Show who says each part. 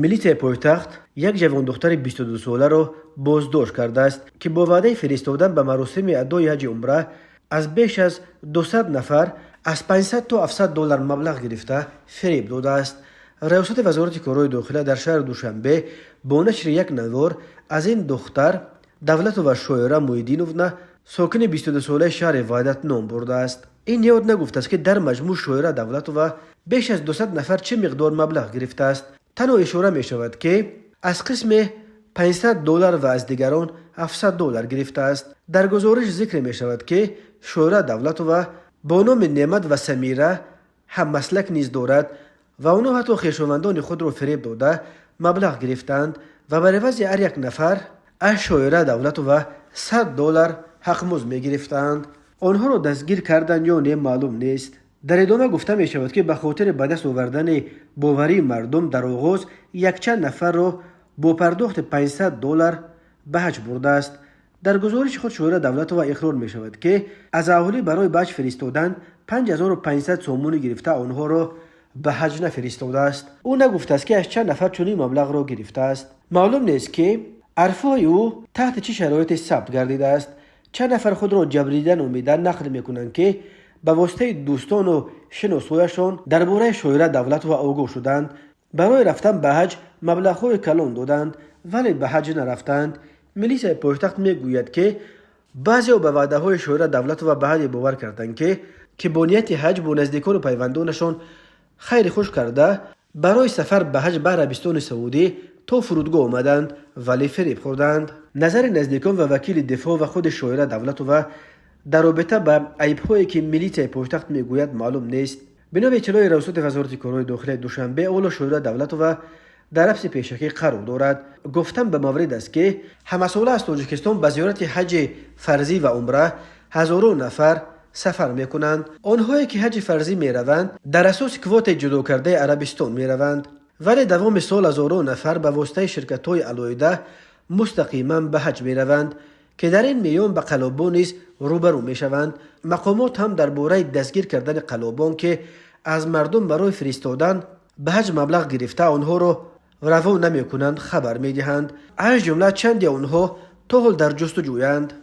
Speaker 1: ملیت پایتخت یک جوان دختر 22 ساله را بازداشت کرده است که با وعده فرستادن به مراسم ادای حج عمره از بیش از 200 نفر از 500 تا 700 دلار مبلغ گرفته فریب داده است. ریاست وزارت کارهای داخله در شهر دوشنبه با نشر یک نوار از این دختر دولت و شایره محیدینوونا ساکن 22 ساله شهر وحدت نام برده است. این یاد نگفته است که در مجموع شایره دولت و بیش از 200 نفر چه مقدار مبلغ گرفته است. تنها اشاره می شود که از قسم 500 دلار و از دیگران 700 دلار گرفته است. در گزارش ذکر می شود که شورای دولت و با نام نعمت و سمیره هم مسلک نیز دارد و آنها حتی خویشاوندان خود را فریب داده مبلغ گرفتند و بر عوض هر یک نفر از شورای دولت و 100 دلار حقمزد می گرفتند. آنها را دستگیر کردند یا نه معلوم نیست. در ادامه گفته می شود که به خاطر به دست آوردن باوری مردم در آغاز یک چند نفر را با پرداخت 500 دلار به حج برده است. در گزارش خود شورای دولت و اقرار می شود که از اهالی برای به حج فرستادن 5500 سومون گرفته آنها را به حج نفرستاده است. او نگفته است که از چند نفر چنین مبلغ را گرفته است. معلوم نیست که عرفای او تحت چه شرایطی ثبت گردیده است. چند نفر خود را جبریدن امیدن نقل میکنند که به واسطه دوستان و شناسایشان درباره شورای دولت و آگاه شدند. برای رفتن به حج مبلغ‌های کلان دادند ولی به حج نرفتند. ملیس پایتخت میگوید که بعضی به وعده‌های شورای دولت و به حج باور کردند که با نیت حج با نزدیکان و پیوندانشان خیر خوش کرده برای سفر به حج به عربستان سعودی تا فرودگاه آمدند ولی فریب خوردند. نظر نزدیکان و وکیل دفاع و خود شورای دولت و در رابطه به عیب‌هایی که ملیت پایتخت میگوید معلوم نیست. بنا به اطلاع ریاست وزارت کارهای داخله دوشنبه اول شورای دولت و در حبس پیشکی قرار دارد. گفتم به مورد است که همساله از تاجیکستان به زیارت حج فرضی و عمره هزاران نفر سفر میکنند. آنهایی که حج فرضی میروند در اساس کوت جدا کرده عربستان میروند ولی دوام سال هزاران نفر به واسطه شرکت‌های علایده مستقیما به حج میروند که در این میان به قلابان نیز روبرو میشوند. مقامات هم درباره دستگیر کردن قلابان که از مردم برای فرستادن به حج مبلغ گرفته آنها را روا نمی کنند خبر می دهند. از جمله چندی آنها تا حال در جستجویند.